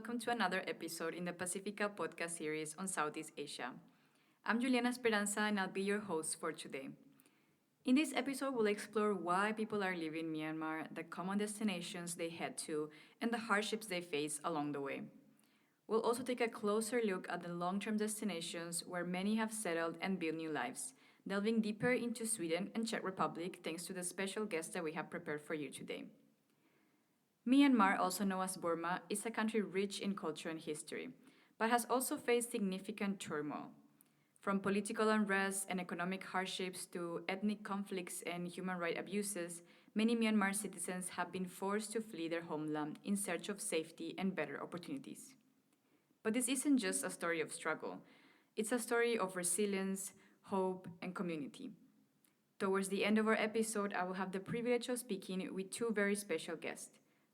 welcome to another episode in the Pacifica podcast series on Southeast Asia. I'm Juliana Esperanza and I'll be your host for today. In this episode, we'll explore why people are leaving Myanmar, the common destinations they head to, and the hardships they face along the way. We'll also take a closer look at the long-term destinations where many have settled and built new lives, delving deeper into Sweden and Czech Republic thanks to the special guests that we have prepared for you today. Myanmar, also known as Burma, is a country rich in culture and history, but has also faced significant turmoil. From political unrest and economic hardships to ethnic conflicts and human rights abuses, many Myanmar citizens have been forced to flee their homeland in search of safety and better opportunities. But this isn't just a story of struggle, it's a story of resilience, hope, and community. Towards the end of our episode, I will have the privilege of speaking with two very special guests.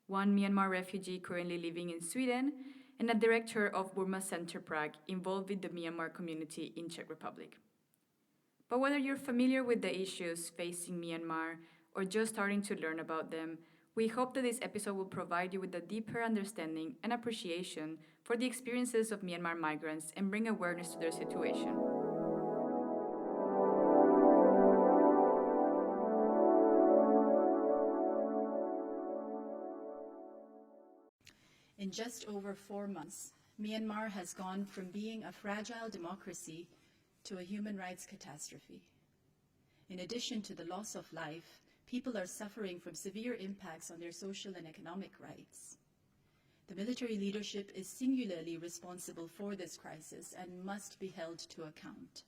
One Myanmar refugee currently living in Sweden, and a director of Burma Center Prague involved with the Myanmar community in Czech Republic. But whether you're familiar with the issues facing Myanmar or just starting to learn about them, we hope that this episode will provide you with a deeper understanding and appreciation for the experiences of Myanmar migrants and bring awareness to their situation. In just over 4 months, Myanmar has gone from being a fragile democracy to a human rights catastrophe. In addition to the loss of life, people are suffering from severe impacts on their social and economic rights. The military leadership is singularly responsible for this crisis and must be held to account.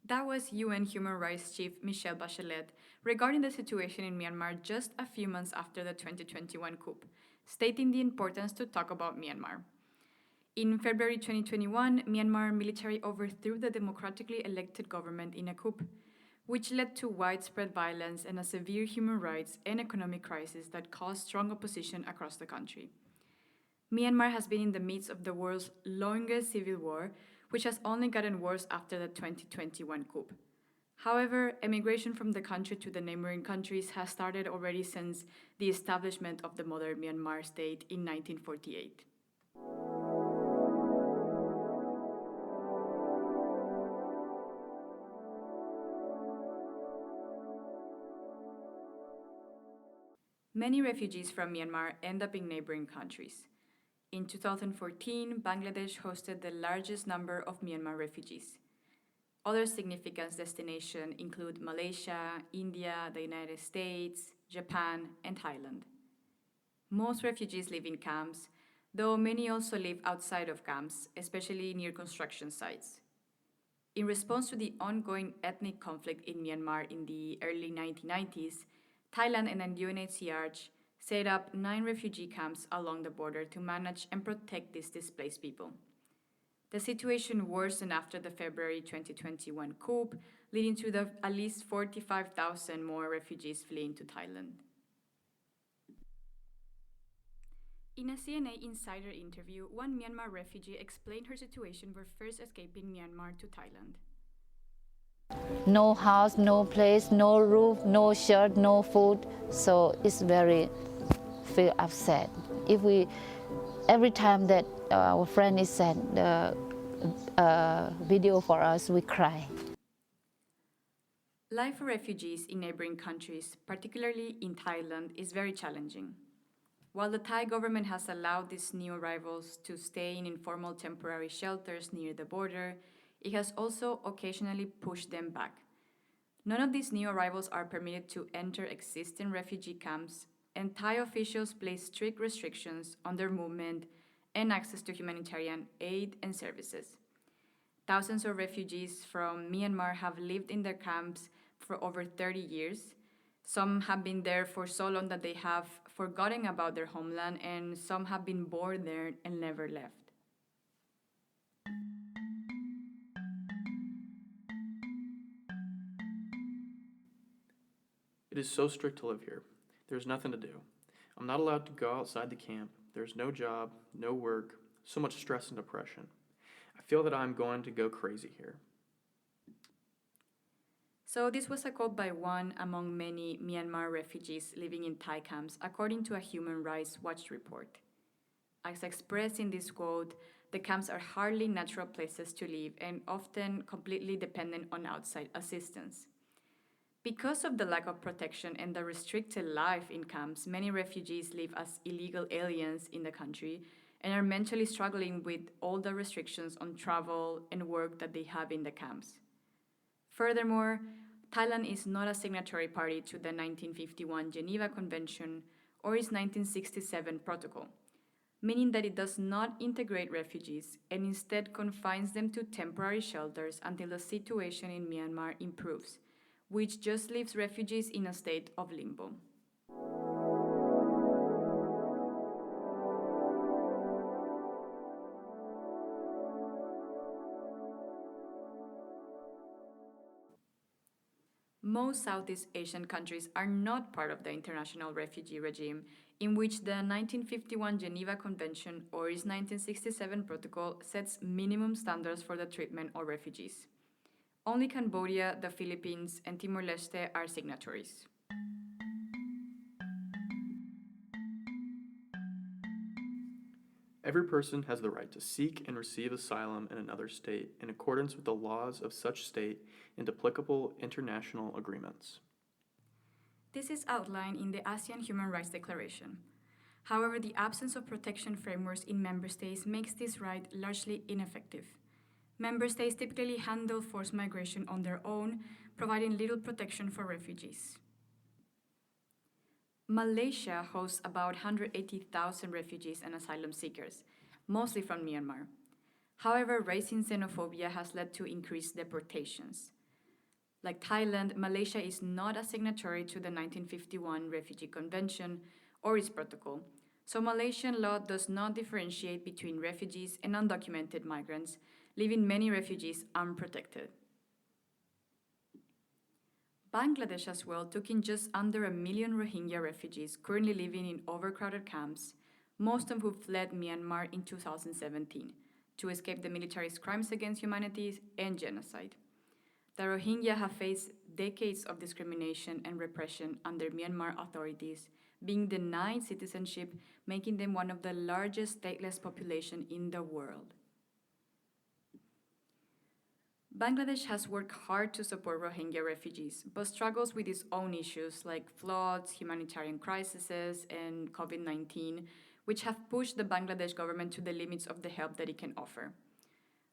That was UN Human Rights Chief Michelle Bachelet regarding the situation in Myanmar just a few months after the 2021 coup, stating the importance to talk about Myanmar. In February 2021, Myanmar military overthrew the democratically elected government in a coup, which led to widespread violence and a severe human rights and economic crisis that caused strong opposition across the country. Myanmar has been in the midst of the world's longest civil war, which has only gotten worse after the 2021 coup. However, emigration from the country to the neighboring countries has started already since the establishment of the modern Myanmar state in 1948. Many refugees from Myanmar end up in neighboring countries. In 2014, Bangladesh hosted the largest number of Myanmar refugees. Other significant destinations include Malaysia, India, the United States, Japan, and Thailand. Most refugees live in camps, though many also live outside of camps, especially near construction sites. In response to the ongoing ethnic conflict in Myanmar in the early 1990s, Thailand and the UNHCR set up 9 refugee camps along the border to manage and protect these displaced people. The situation worsened after the February 2021 coup, leading to at least 45,000 more refugees fleeing to Thailand. In a CNA Insider interview, one Myanmar refugee explained her situation when first escaping Myanmar to Thailand. No house, no place, no roof, no shirt, no food. So it's very feel upset. Every time that our friend is sent the video for us, we cry. Life for refugees in neighboring countries, particularly in Thailand, is very challenging. While the Thai government has allowed these new arrivals to stay in informal temporary shelters near the border, it has also occasionally pushed them back. None of these new arrivals are permitted to enter existing refugee camps, and Thai officials place strict restrictions on their movement and access to humanitarian aid and services. Thousands of refugees from Myanmar have lived in their camps for over 30 years. Some have been there for so long that they have forgotten about their homeland, and some have been born there and never left. It is so strict to live here. There's nothing to do. I'm not allowed to go outside the camp. There's no job, no work, so much stress and depression. I feel that I'm going to go crazy here. So this was a quote by one among many Myanmar refugees living in Thai camps, according to a Human Rights Watch report. As expressed in this quote, the camps are hardly natural places to live and often completely dependent on outside assistance. Because of the lack of protection and the restricted life in camps, many refugees live as illegal aliens in the country and are mentally struggling with all the restrictions on travel and work that they have in the camps. Furthermore, Thailand is not a signatory party to the 1951 Geneva Convention or its 1967 Protocol, meaning that it does not integrate refugees and instead confines them to temporary shelters until the situation in Myanmar improves, which just leaves refugees in a state of limbo. Most Southeast Asian countries are not part of the international refugee regime, in which the 1951 Geneva Convention or its 1967 Protocol sets minimum standards for the treatment of refugees. Only Cambodia, the Philippines, and Timor-Leste are signatories. Every person has the right to seek and receive asylum in another state in accordance with the laws of such state and applicable international agreements. This is outlined in the ASEAN Human Rights Declaration. However, the absence of protection frameworks in member states makes this right largely ineffective. Member states typically handle forced migration on their own, providing little protection for refugees. Malaysia hosts about 180,000 refugees and asylum seekers, mostly from Myanmar. However, raising xenophobia has led to increased deportations. Like Thailand, Malaysia is not a signatory to the 1951 Refugee Convention or its protocol, so Malaysian law does not differentiate between refugees and undocumented migrants, leaving many refugees unprotected. Bangladesh as well took in just under 1 million Rohingya refugees currently living in overcrowded camps, most of whom fled Myanmar in 2017 to escape the military's crimes against humanity and genocide. The Rohingya have faced decades of discrimination and repression under Myanmar authorities, being denied citizenship, making them one of the largest stateless populations in the world. Bangladesh has worked hard to support Rohingya refugees, but struggles with its own issues like floods, humanitarian crises, and COVID-19, which have pushed the Bangladesh government to the limits of the help that it can offer.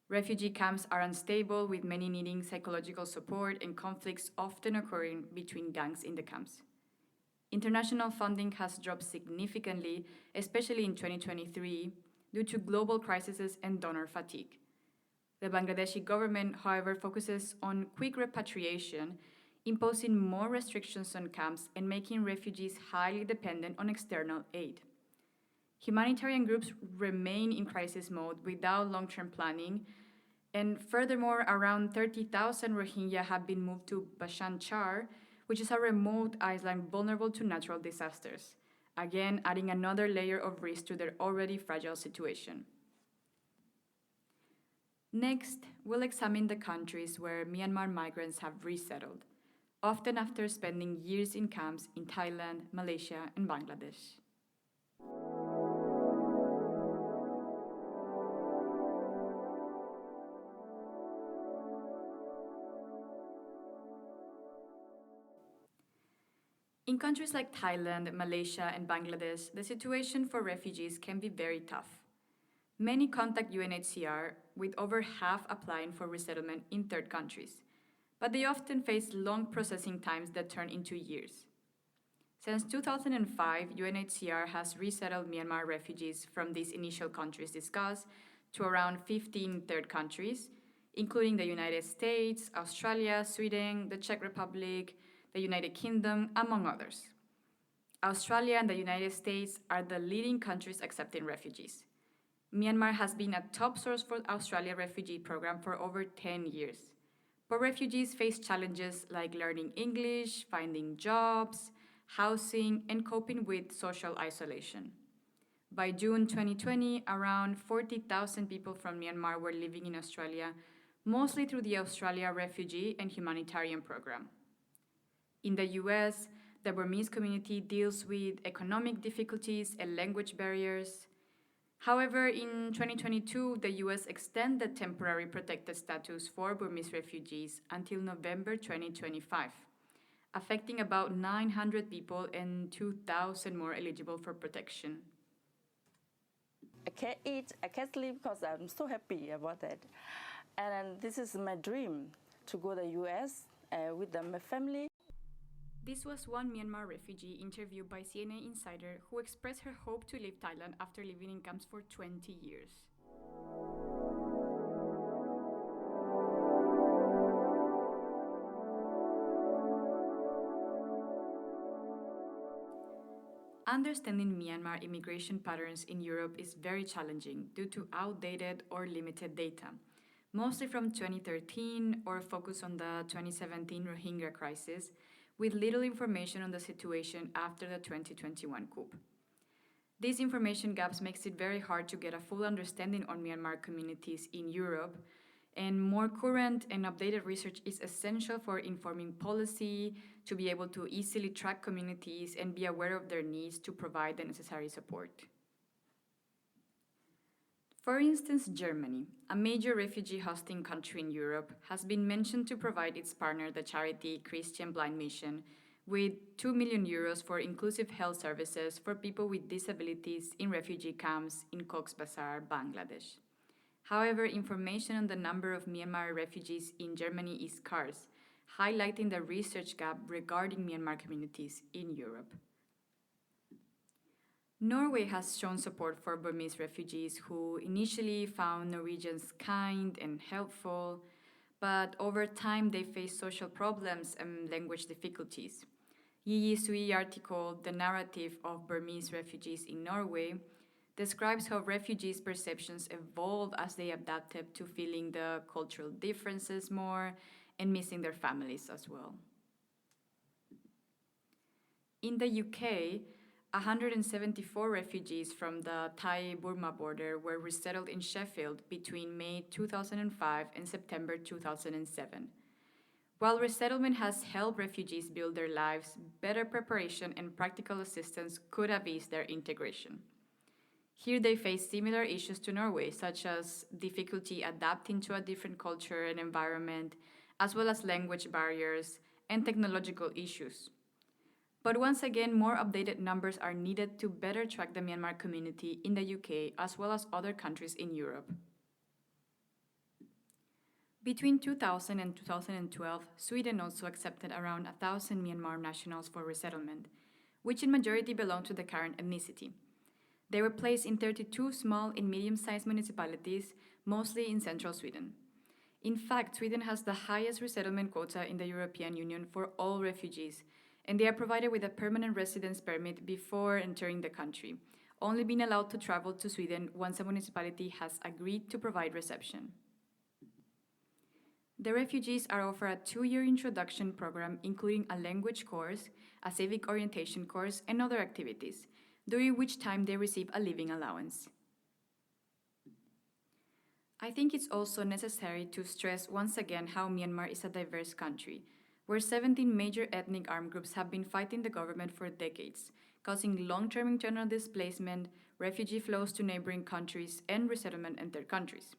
Refugee camps are unstable, with many needing psychological support and conflicts often occurring between gangs in the camps. International funding has dropped significantly, especially in 2023, due to global crises and donor fatigue. The Bangladeshi government, however, focuses on quick repatriation, imposing more restrictions on camps and making refugees highly dependent on external aid. Humanitarian groups remain in crisis mode without long-term planning, and furthermore, around 30,000 Rohingya have been moved to Bhasan Char, which is a remote island vulnerable to natural disasters, again adding another layer of risk to their already fragile situation. Next, we'll examine the countries where Myanmar migrants have resettled, often after spending years in camps in Thailand, Malaysia, and Bangladesh. In countries like Thailand, Malaysia, and Bangladesh, the situation for refugees can be very tough. Many contact UNHCR, with over half applying for resettlement in third countries, but they often face long processing times that turn into years. Since 2005, UNHCR has resettled Myanmar refugees from these initial countries discussed to around 15 third countries, including the United States, Australia, Sweden, the Czech Republic, the United Kingdom, among others. Australia and the United States are the leading countries accepting refugees. Myanmar has been a top source for Australia refugee program for over 10 years. But refugees face challenges like learning English, finding jobs, housing, and coping with social isolation. By June 2020, around 40,000 people from Myanmar were living in Australia, mostly through the Australia Refugee and Humanitarian Program. In the US, the Burmese community deals with economic difficulties and language barriers. However, in 2022, the US extended temporary protected status for Burmese refugees until November 2025, affecting about 900 people and 2,000 more eligible for protection. I can't eat, I can't sleep because I'm so happy about that. And this is my dream to go to the US with my family. This was one Myanmar refugee interviewed by CNN Insider who expressed her hope to leave Thailand after living in camps for 20 years. Understanding Myanmar immigration patterns in Europe is very challenging due to outdated or limited data, mostly from 2013 or focused on the 2017 Rohingya crisis, with little information on the situation after the 2021 coup. These information gaps makes it very hard to get a full understanding on Myanmar communities in Europe, and more current and updated research is essential for informing policy, to be able to easily track communities and be aware of their needs to provide the necessary support. For instance, Germany, a major refugee hosting country in Europe, has been mentioned to provide its partner, the charity Christian Blind Mission, with 2 million euros for inclusive health services for people with disabilities in refugee camps in Cox's Bazar, Bangladesh. However, information on the number of Myanmar refugees in Germany is scarce, highlighting the research gap regarding Myanmar communities in Europe. Norway has shown support for Burmese refugees who initially found Norwegians kind and helpful, but over time they face social problems and language difficulties. Yi Sui article, The Narrative of Burmese Refugees in Norway, describes how refugees' perceptions evolve as they adapted to feeling the cultural differences more and missing their families as well. In the UK, 174 refugees from the Thai-Burma border were resettled in Sheffield between May 2005 and September 2007. While resettlement has helped refugees build their lives, better preparation and practical assistance could have eased their integration. Here they face similar issues to Norway, such as difficulty adapting to a different culture and environment, as well as language barriers and technological issues. But once again, more updated numbers are needed to better track the Myanmar community in the UK as well as other countries in Europe. Between 2000 and 2012, Sweden also accepted around 1,000 Myanmar nationals for resettlement, which in majority belong to the Karen ethnicity. They were placed in 32 small and medium-sized municipalities, mostly in central Sweden. In fact, Sweden has the highest resettlement quota in the European Union for all refugees, and they are provided with a permanent residence permit before entering the country, only being allowed to travel to Sweden once a municipality has agreed to provide reception. The refugees are offered a 2-year introduction program, including a language course, a civic orientation course, and other activities, during which time they receive a living allowance. I think it's also necessary to stress once again how Myanmar is a diverse country, where 17 major ethnic armed groups have been fighting the government for decades, causing long-term internal displacement, refugee flows to neighboring countries, and resettlement in their countries.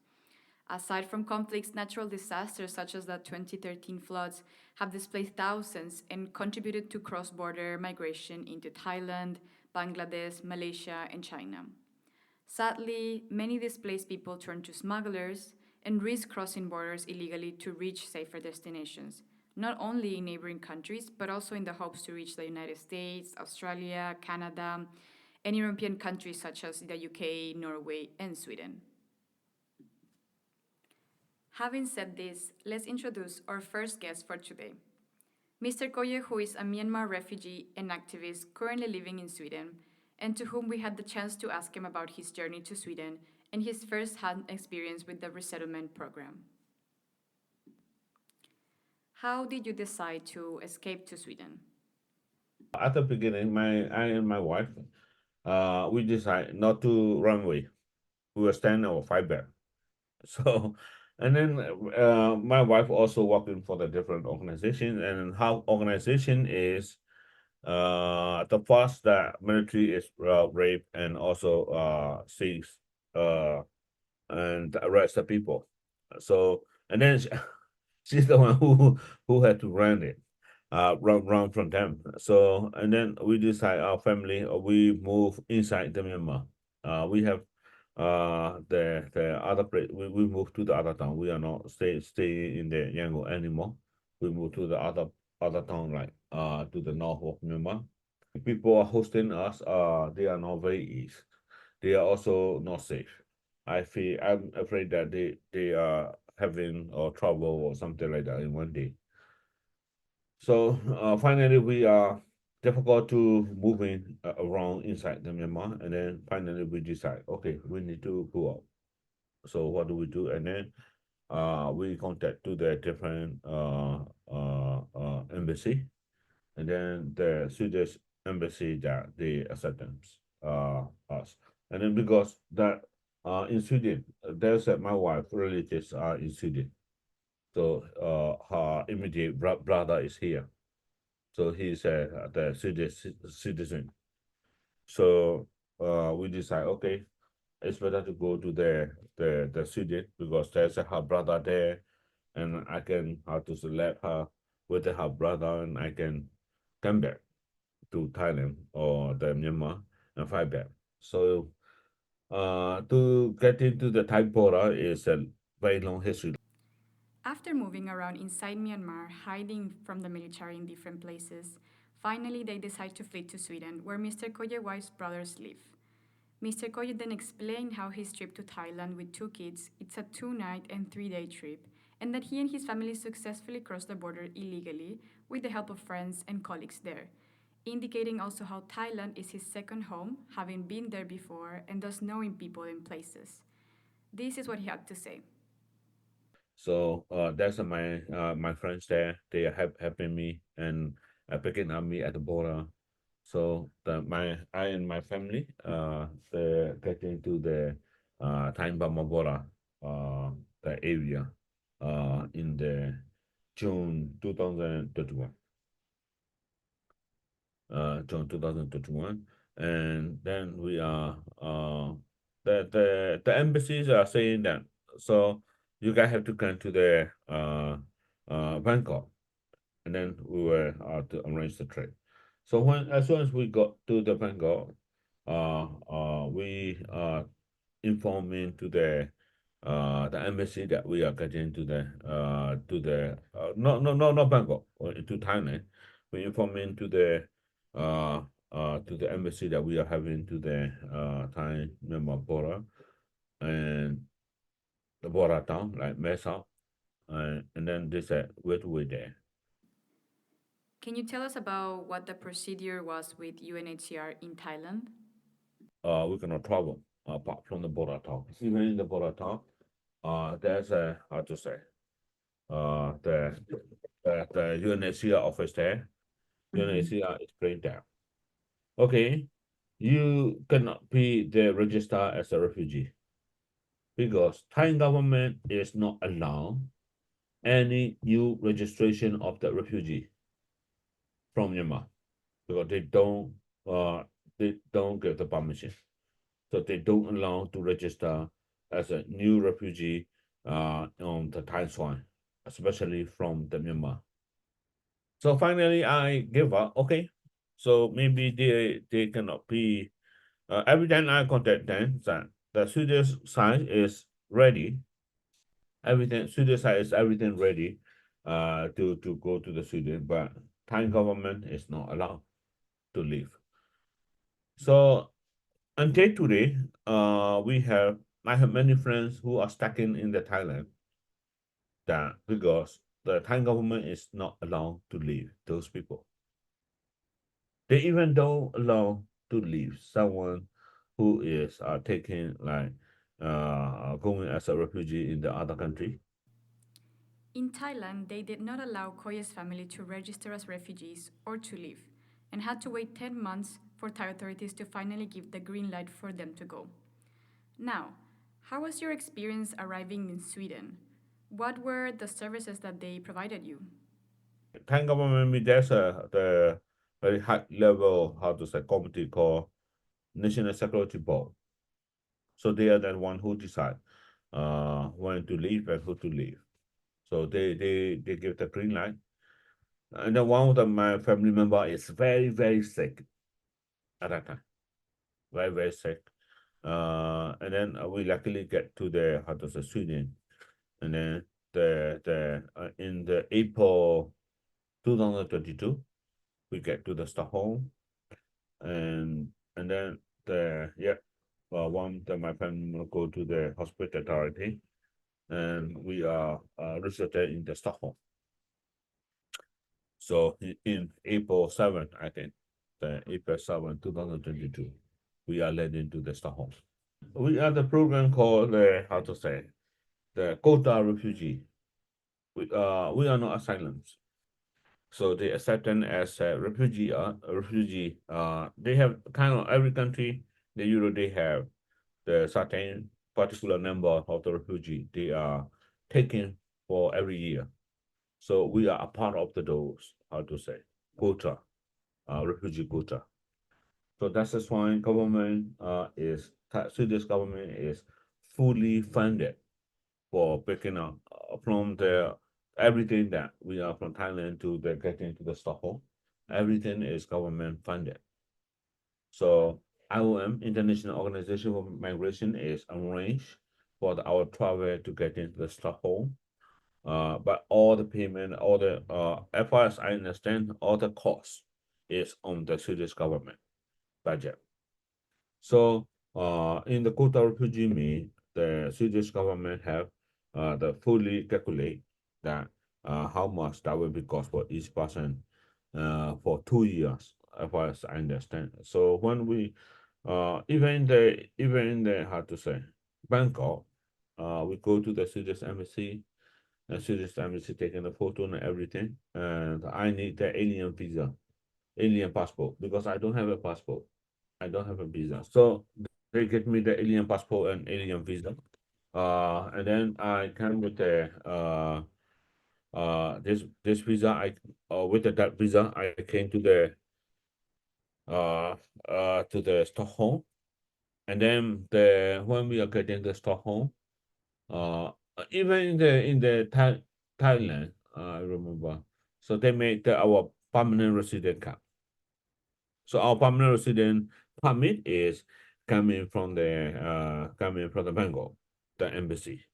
Aside from conflicts, natural disasters such as the 2013 floods have displaced thousands and contributed to cross-border migration into Thailand, Bangladesh, Malaysia, and China. Sadly, many displaced people turn to smugglers and risk crossing borders illegally to reach safer destinations, not only in neighboring countries, but also in the hopes to reach the United States, Australia, Canada, and European countries such as the UK, Norway, and Sweden. Having said this, let's introduce our first guest for today. Mr. Koye, who is a Myanmar refugee and activist currently living in Sweden, and to whom we had the chance to ask him about his journey to Sweden and his first-hand experience with the resettlement program. How did you decide to escape to Sweden? At the beginning, I and my wife, we decided not to run away. We will stand or fight back. So, and then my wife also working for the different organization, and how organization is the first that military is rape and also seized uh, and arrest the people. So and then she's the one who had to run it, run from them. So and then we decide our family, we move inside the Myanmar. We have the other place. We move to the other town. We are not stay in the Yangon anymore. We move to the other town, like to the north of Myanmar. People are hosting us. They are not very easy. They are also not safe. I'm afraid that they are having trouble or something like that in one day. So finally, we are difficult to moving around inside the Myanmar, and then finally we decide, okay, we need to go out. So what do we do? And then we contact to the different embassy, and then the Swedish embassy that they accept us, and then because that in Sweden, there's my wife relatives are in Sweden, so her immediate brother is here, so he's the Swedish citizen. So we decide, okay, it's better to go to the Sweden because there's her brother there, and I can how to select her with her brother, and I can come back to Thailand or the Myanmar and fight back. So to get into the Thai border is a very long history. After moving around inside Myanmar, hiding from the military in different places, finally they decide to flee to Sweden, where Mr. Koyewai's brothers live. Mr. Koye then explained how his trip to Thailand with two kids, it's a 2-night and 3-day trip, and that he and his family successfully crossed the border illegally with the help of friends and colleagues there, indicating also how Thailand is his second home, having been there before and thus knowing people and places. This is what he had to say. So that's my friends there. They are helping me and picking up me at the border. So I and my family they getting to the Thai Burma border the area in the June 2031. June 2021, and then we are the embassies are saying that, so you guys have to come to the Bangkok, and then we were to arrange the trip. So when as soon as we got to the Bangkok, we informing to the embassy that we are getting to the not Bangkok, to Thailand. We informing to the embassy that we are having to the Thai Myanmar border, and the border town like Mesa, and then they said wait to wait there. Can you tell us about what the procedure was with UNHCR in Thailand? We cannot travel apart from the border town. Even in the border town, there's a how to say uh the the UNHCR office there. UNHCR explained that, okay, you cannot be the register as a refugee because Thai government is not allowed any new registration of the refugee from Myanmar because uh they don't give the permission. So they don't allow to register as a new refugee on the Thai soil, especially from the Myanmar. So finally, I give up. Okay, so maybe they cannot be. Every time I contact them, that the Swedish side is ready. Everything Swedish side is everything ready, to go to the Sweden, but Thai government is not allowed to leave. So until today, I have many friends who are stuck in the Thailand that because the Thai government is not allowed to leave those people. They even don't allow to leave someone who is taking like going as a refugee in the other country. In Thailand, they did not allow Koye's family to register as refugees or to leave, and had to wait 10 months for Thai authorities to finally give the green light for them to go. Now, how was your experience arriving in Sweden? What were the services that they provided you? Thai government, there's the very high level how to say committee called National Security Board. So they are the one who decide when to leave and who to leave. So they give the green light. And then one of my family member is very sick at that time, very sick. And then we luckily get to the how to say Sweden, and then the in the April 2022 we get to the Stockholm, and then one that my family will go to the hospital authority, and we are registered in the Stockholm. So in April 7th, I think, the April 7th, 2022, we are led into the Stockholm. We are the program called the how to say the quota refugee. We are not asylums. So they accept them as a refugee. They have kind of every country, the Euro, they have the certain particular number of the refugee they are taking for every year. So we are a part of the those, how to say, quota, refugee quota. So that's just why government Swedish government is fully funded for picking up from the everything that we are from Thailand to the getting to the Stockholm. Everything is government funded. So IOM, International Organization for Migration, is arranged for our travel to get into the Stockholm. But all the payment, all the as far as I understand, all the cost is on the Swedish government budget. So in the quota refugee me, the Swedish government have the fully calculate that how much that will be cost for each person for 2 years, as far as I understand. So when we even in the how to say Bangkok, we go to the Swedish embassy. The Swedish embassy taking the photo and everything, and I need the alien visa, alien passport because I don't have a passport. I don't have a visa. So they get me the alien passport and alien visa. And then I come with the this visa. With that visa I came uh to the Stockholm. And then when we are getting the Stockholm, uh even in the Thailand, I remember. So they made our permanent resident card. So our permanent resident permit is coming from the Bengal, the embassy.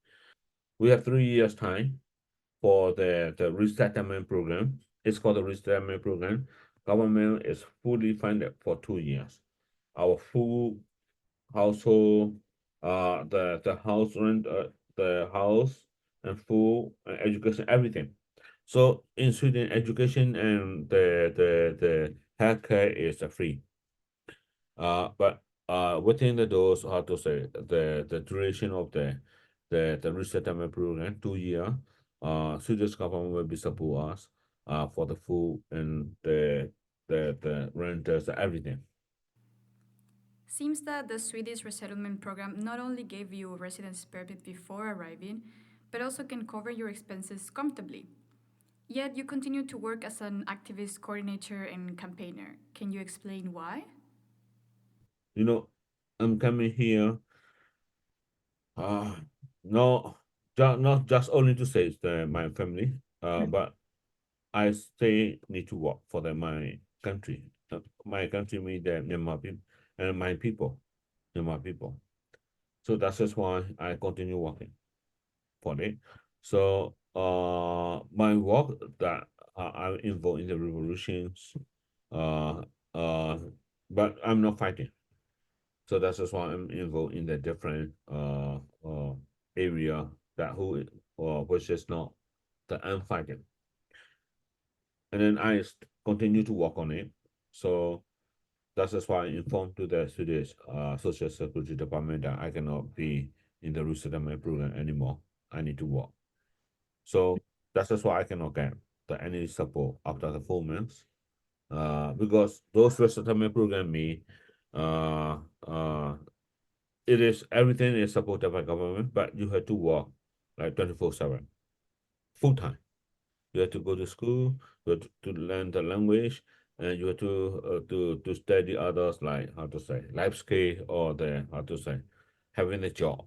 We have 3 years time for the resettlement program. It's called the resettlement program. Government is fully funded for 2 years. Our full household, the house rent, the house and full education, everything. So in Sweden, education and the healthcare is free. But within the those, how to say, the duration of the resettlement program, 2 year, Swedish government will be support us for the food and the renters, everything. Seems that the Swedish resettlement program not only gave you a residence permit before arriving, but also can cover your expenses comfortably. Yet you continue to work as an activist coordinator and campaigner. Can you explain why? You know, I'm coming here, uh, no, not just only to save my family, but I stay need to work for my country. My country means the Myanmar people and my people, Myanmar people. So that's just why I continue working for it. So my work that I'm involved in the revolutions, uh, uh, but I'm not fighting. So that's just why I'm involved in the different area that who which is not that I'm fighting. And then continue to work on it. So that's just why I informed to the Swedish Social Security Department that I cannot be in the resettlement program anymore. I need to work. So that's just why I cannot get any support after the 4 months. Because those resettlement program me, uh, uh, it is everything is supported by government, but you have to work like 24/7, full time. You have to go to school, you have to learn the language, and you have to study others like how to say life skill or the how to say having a job.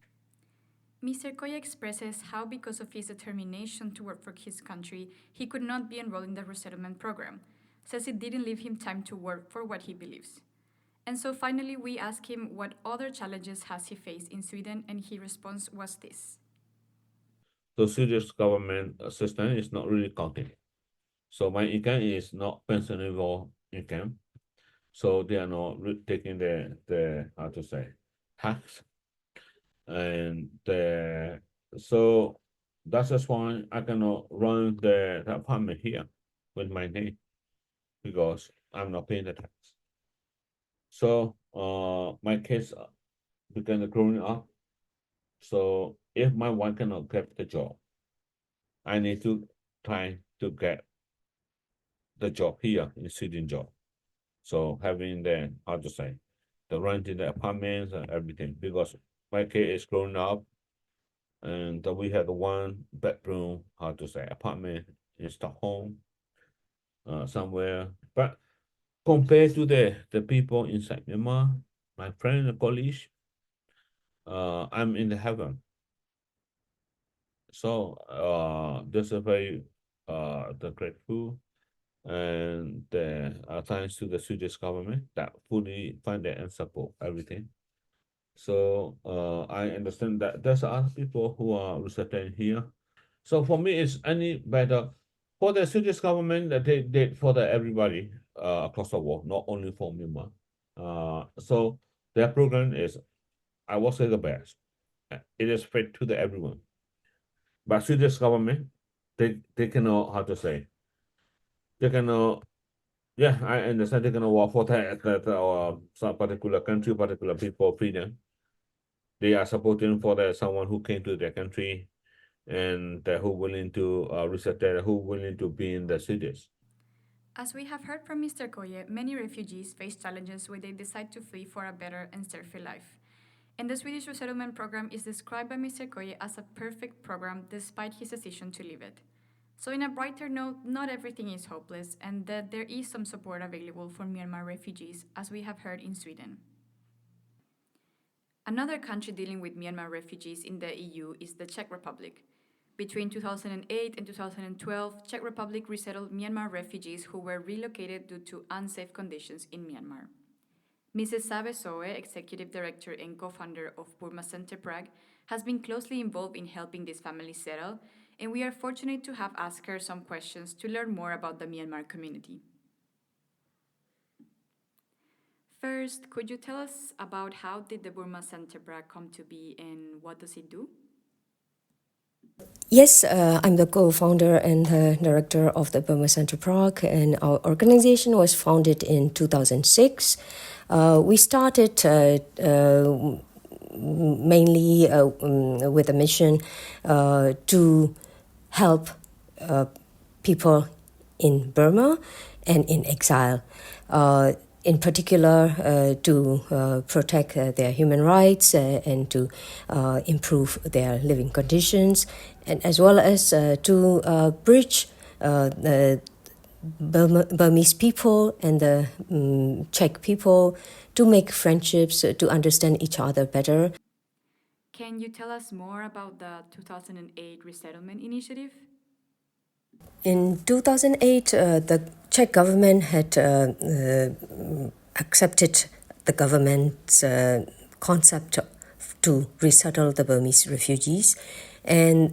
Mr. Koya expresses how, because of his determination to work for his country, he could not be enrolled in the resettlement program, says it didn't leave him time to work for what he believes. And so finally, we ask him what other challenges has he faced in Sweden, and his response was this. The Swedish government system is not really counting. So my income is not pensionable income. So they are not taking the how to say tax, and so that's just why I cannot run the apartment here with my name, because I'm not paying the tax. So my kids began growing up. So if my wife cannot get the job, I need to try to get the job here in Sweden job. So having the how to say the renting the apartments and everything, because my kid is growing up, and we had one bedroom how to say apartment in Stockholm, somewhere. But compared to the people inside Myanmar, my friend and colleagues, I'm in the heaven. So this is very the grateful, and thanks to the Swedish government that fully funded and support everything. So I understand that there's other people who are resettling here. So for me, it's any better for the Swedish government that they did for the everybody across the world, not only for Myanmar. So their program is, I will say, the best. It is fit to the everyone. But Swedish government, they cannot, how to say, they cannot. Yeah, I understand they cannot work for some particular country, particular people, freedom. They are supporting for someone who came to their country, and who willing to resettle, who willing to be in the cities. As we have heard from Mr. Koye, many refugees face challenges when they decide to flee for a better and safer life. And the Swedish resettlement program is described by Mr. Koye as a perfect program despite his decision to leave it. So, in a brighter note, not everything is hopeless, and that there is some support available for Myanmar refugees, as we have heard in Sweden. Another country dealing with Myanmar refugees in the EU is the Czech Republic. Between 2008 and 2012, Czech Republic resettled Myanmar refugees who were relocated due to unsafe conditions in Myanmar. Mrs. Sabe Soe, Executive Director and co-founder of Burma Center Prague, has been closely involved in helping these families settle, and we are fortunate to have asked her some questions to learn more about the Myanmar community. First, could you tell us about how did the Burma Center Prague come to be and what does it do? Yes, I'm the co-founder and director of the Burma Center Prague, and our organization was founded in 2006. We started mainly with a mission to help people in Burma and in exile. In particular, to protect their human rights and to improve their living conditions, and as well as to bridge the Burmese people and the Czech people to make friendships, to understand each other better. Can you tell us more about the 2008 resettlement initiative? In 2008, the Czech government had accepted the government's concept to resettle the Burmese refugees. And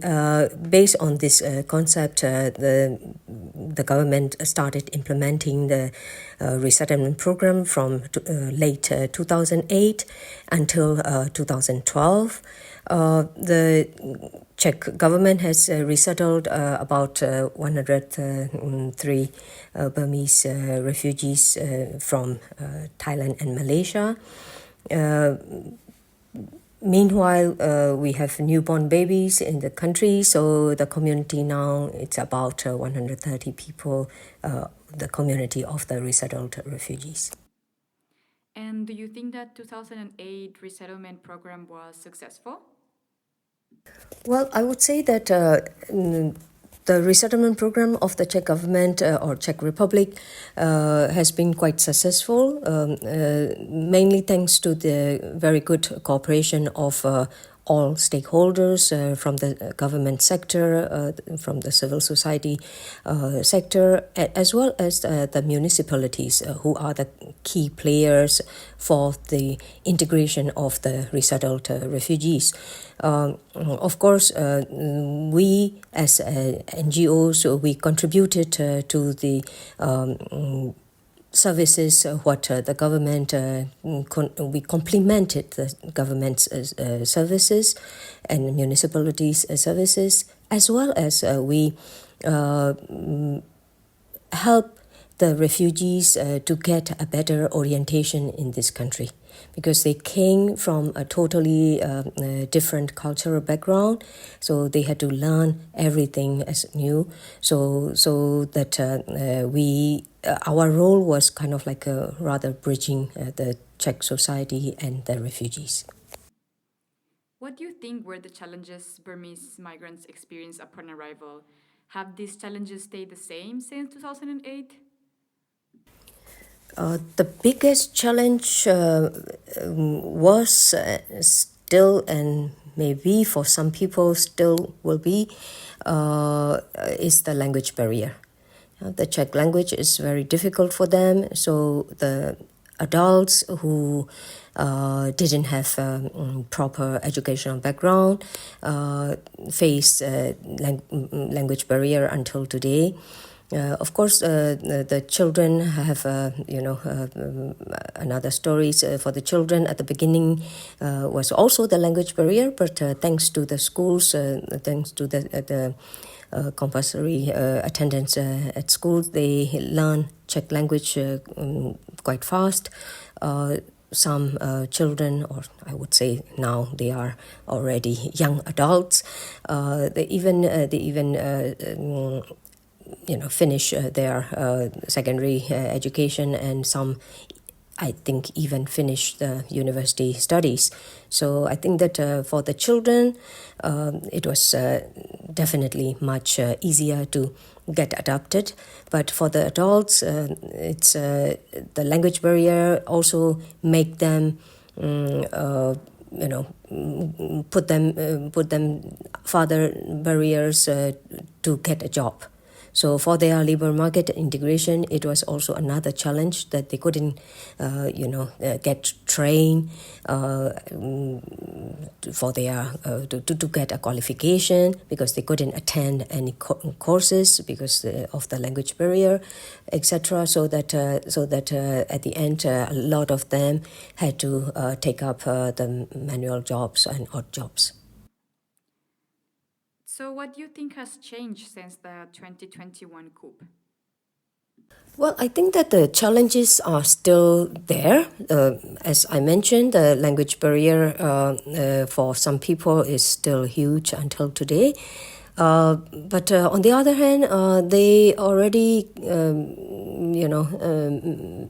based on this concept, the government started implementing the resettlement program from late 2008 until 2012. The Czech government has resettled about 103 Burmese refugees from Thailand and Malaysia. Meanwhile, we have newborn babies in the country, so the community now, it's about 130 people, the community of the resettled refugees. And do you think that 2008 resettlement program was successful? Well, I would say that the the resettlement program of the Czech government or Czech Republic has been quite successful, mainly thanks to the very good cooperation of all stakeholders from the government sector, from the civil society sector, as well as the municipalities, who are the key players for the integration of the resettled refugees. Of course, we as NGOs, we contributed to the services, what the government, we complemented the government's services and municipalities' services, as well as we help the refugees to get a better orientation in this country, because they came from a totally different cultural background, so they had to learn everything as new. So that our role was kind of like a rather bridging the Czech society and the refugees. What do you think were the challenges Burmese migrants experienced upon arrival? Have these challenges stayed the same since 2008? The biggest challenge was still, and maybe for some people still will be, is the language barrier. The Czech language is very difficult for them, so the adults who didn't have proper educational background face language barrier until today. Of course, the children have, another stories. For the children at the beginning was also the language barrier, but thanks to the schools, thanks to the compulsory attendance at schools, they learn Czech language quite fast. Some children, or I would say now they are already young adults, they even finish their secondary education, and some, I think, even finish the university studies. So I think that for the children, it was definitely much easier to get adapted. But for the adults, it's the language barrier also make them put them further barriers to get a job. So for their labor market integration, it was also another challenge that they couldn't, get trained for their to get a qualification, because they couldn't attend any courses because of the language barrier, etc. So that at the end, a lot of them had to take up the manual jobs and odd jobs. So what do you think has changed since the 2021 coup? Well, I think that the challenges are still there. As I mentioned, the language barrier for some people is still huge until today. But on the other hand, they already,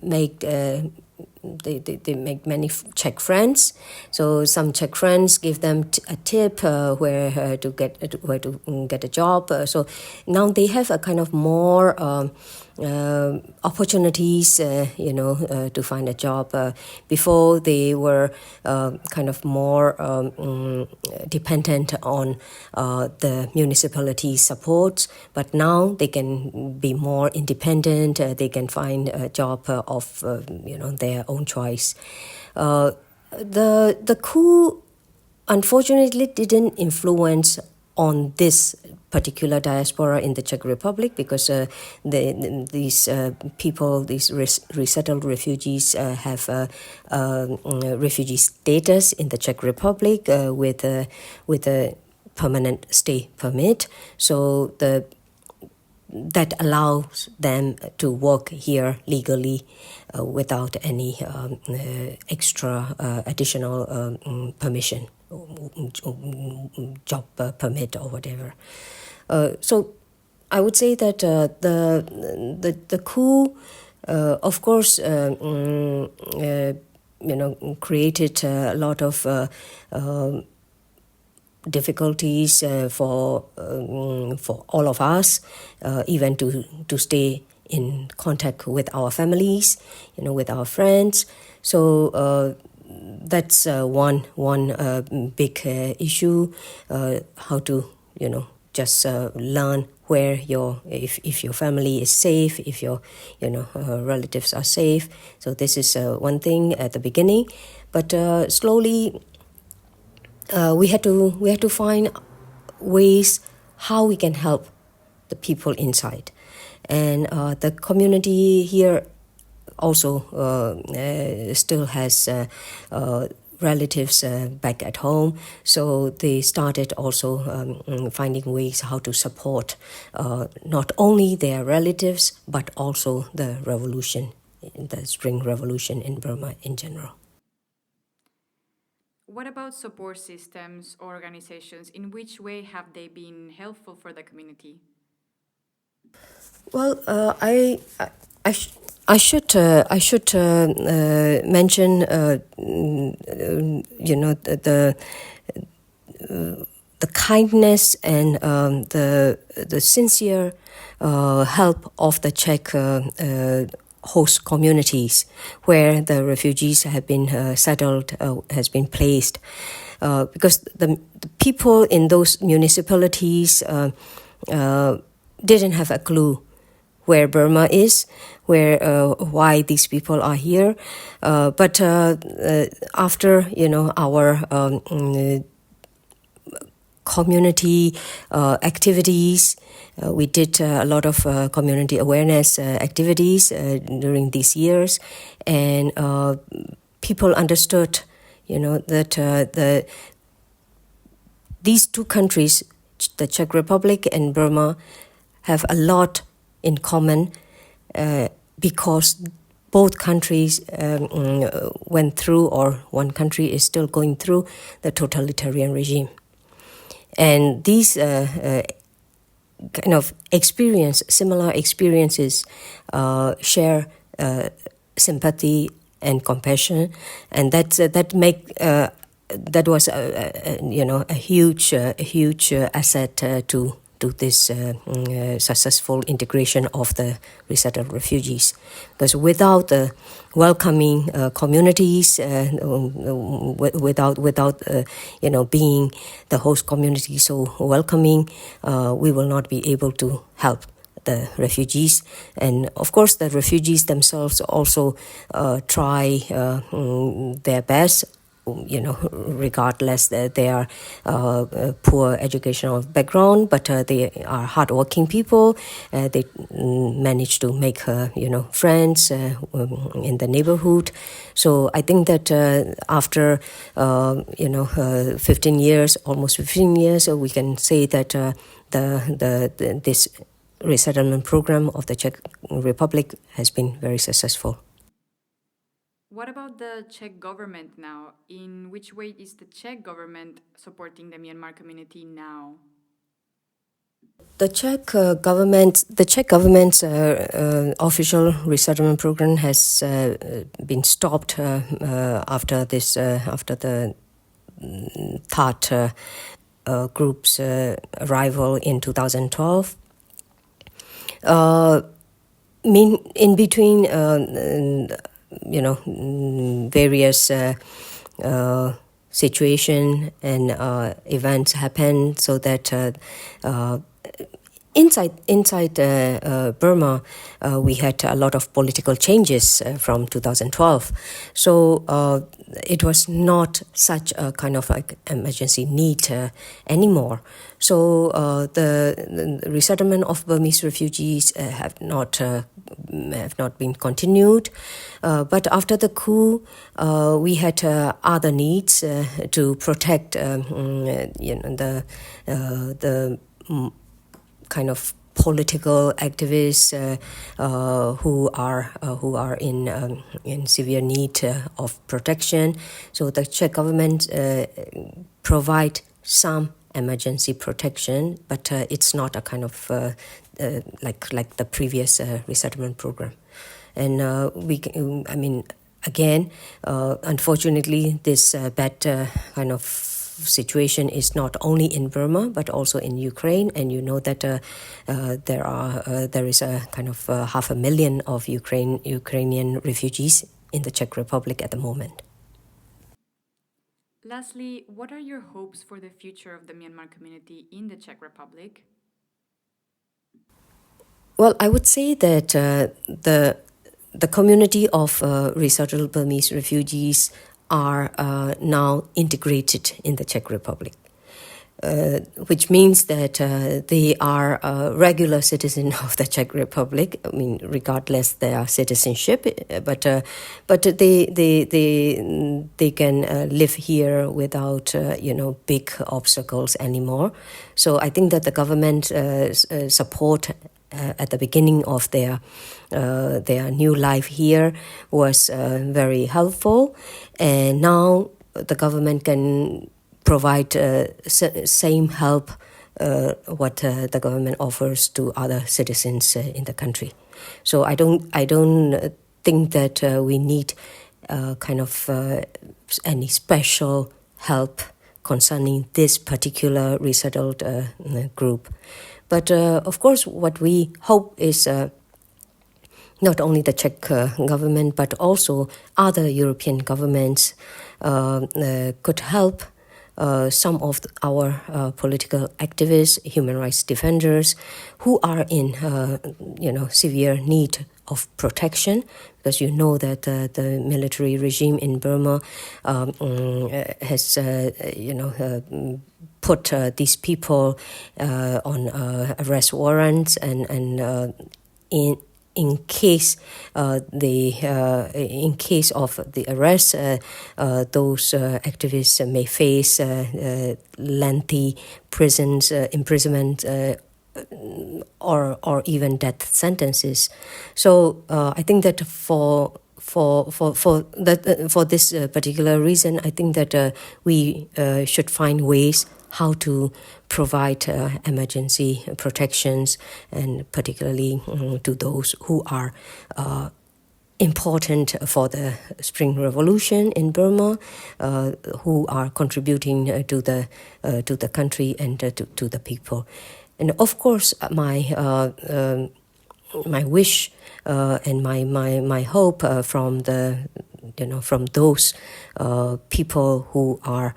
make they make many Czech friends. So some Czech friends give them a tip where to get a job. So now they have a kind of more opportunities, to find a job. Before they were kind of more dependent on the municipality support, but now they can be more independent. They can find a job of their own choice. The coup unfortunately didn't influence on this particular diaspora in the Czech Republic, because these people, these resettled refugees, have refugee status in the Czech Republic with a permanent stay permit. So that allows them to work here legally without any extra additional permission, job permit or whatever. So I would say that the coup, of course, created a lot of difficulties for all of us, even to stay in contact with our families, with our friends. So that's one big issue. How to just learn where if your family is safe, if your relatives are safe. So this is one thing at the beginning, but slowly we had to find ways how we can help the people inside, and the community here also still has relatives back at home, so they started also finding ways how to support not only their relatives but also the Spring Revolution in Burma in general. What about support systems or organizations? In which way have they been helpful for the community? Well, I should mention the kindness and the sincere help of the Czech host communities where the refugees have been settled, has been placed, because the people in those municipalities didn't have a clue where Burma is, why these people are here, but after our community activities. We did a lot of community awareness activities during these years, and people understood, that these two countries, the Czech Republic and Burma, have a lot in common because both countries went through, or one country is still going through, the totalitarian regime. And these kind of similar experiences, share sympathy and compassion, and that was a huge asset to this successful integration of the resettled refugees. Because without the welcoming communities, without being the host community so welcoming, we will not be able to help the refugees. And of course, the refugees themselves also try their best, regardless that they are poor educational background, but they are hardworking people. They manage to make friends in the neighborhood. So I think that after 15 years, almost 15 years, we can say that this resettlement program of the Czech Republic has been very successful. What about the Czech government now? In which way is the Czech government supporting the Myanmar community now? The Czech government's official resettlement program has been stopped after the THAAD group's arrival in 2012. In between, various situation and events happen, so that inside Burma, we had a lot of political changes from 2012. So it was not such a kind of like emergency need anymore. So the resettlement of Burmese refugees have not been continued. But after the coup, we had other needs to protect the kind of political activists who are in severe need of protection. So the Czech government provide some emergency protection, but it's not a kind of like the previous resettlement program. And unfortunately, this bad kind of situation is not only in Burma but also in Ukraine, and you know that there is a kind of 500,000 of Ukrainian refugees in the Czech Republic at the moment. Lastly, what are your hopes for the future of the Myanmar community in the Czech Republic? Well, I would say that the community of resettled Burmese refugees are now integrated in the Czech Republic, which means that they are a regular citizen of the Czech Republic. I mean, regardless their citizenship, but they can live here without big obstacles anymore. So I think that the government support at the beginning of their new life here was very helpful, and now the government can provide same help what the government offers to other citizens in the country. So I don't think that we need any special help concerning this particular resettled group. But of course, what we hope is not only the Czech government, but also other European governments could help some of our political activists, human rights defenders, who are in severe need of protection, because you know that the military regime in Burma has put these people on arrest warrants, and in case of the arrest, those activists may face lengthy imprisonment or even death sentences. So I think that for this particular reason, I think that we should find ways how to provide emergency protections, and particularly to those who are important for the Spring Revolution in Burma, who are contributing to the country and to the people. And of course, my wish and my hope from those people who are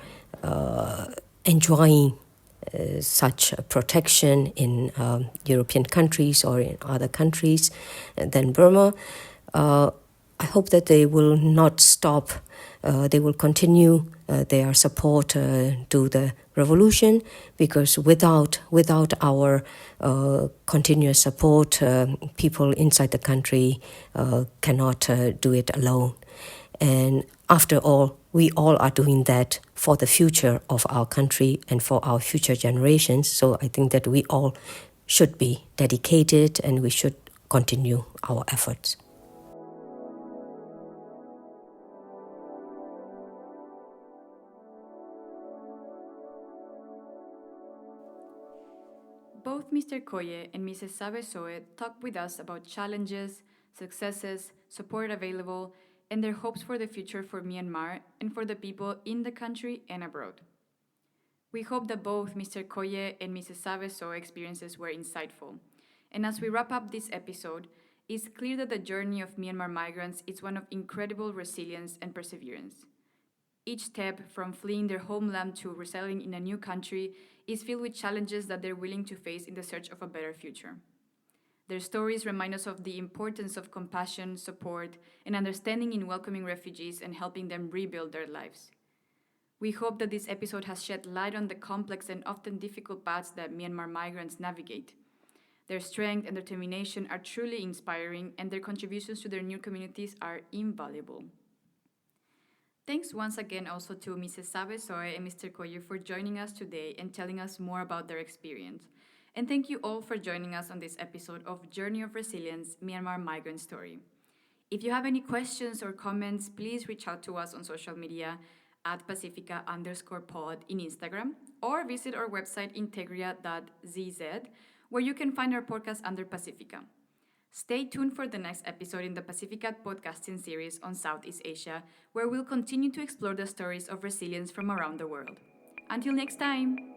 enjoying such protection in European countries or in other countries than Burma, I hope that they will not stop. They will continue their support to the revolution, because without our continuous support, people inside the country cannot do it alone. And after all, we all are doing that for the future of our country and for our future generations. So I think that we all should be dedicated, and we should continue our efforts. Both Mr. Koye and Mrs. Sabesoe talked with us about challenges, successes, support available, and their hopes for the future for Myanmar and for the people in the country and abroad. We hope that both Mr. Koye and Mrs. Sabesoe experiences were insightful. And as we wrap up this episode, it's clear that the journey of Myanmar migrants is one of incredible resilience and perseverance. Each step, from fleeing their homeland to resettling in a new country, is filled with challenges that they're willing to face in the search of a better future. Their stories remind us of the importance of compassion, support, and understanding in welcoming refugees and helping them rebuild their lives. We hope that this episode has shed light on the complex and often difficult paths that Myanmar migrants navigate. Their strength and determination are truly inspiring, and their contributions to their new communities are invaluable. Thanks once again also to Mrs. Sabesoe and Mr. Koye for joining us today and telling us more about their experience. And thank you all for joining us on this episode of Journey of Resilience, Myanmar Migrant Story. If you have any questions or comments, please reach out to us on social media at Pacifica_pod in Instagram, or visit our website integria.zz, where you can find our podcast under Pacifica. Stay tuned for the next episode in the Pacifica podcasting series on Southeast Asia, where we'll continue to explore the stories of resilience from around the world. Until next time!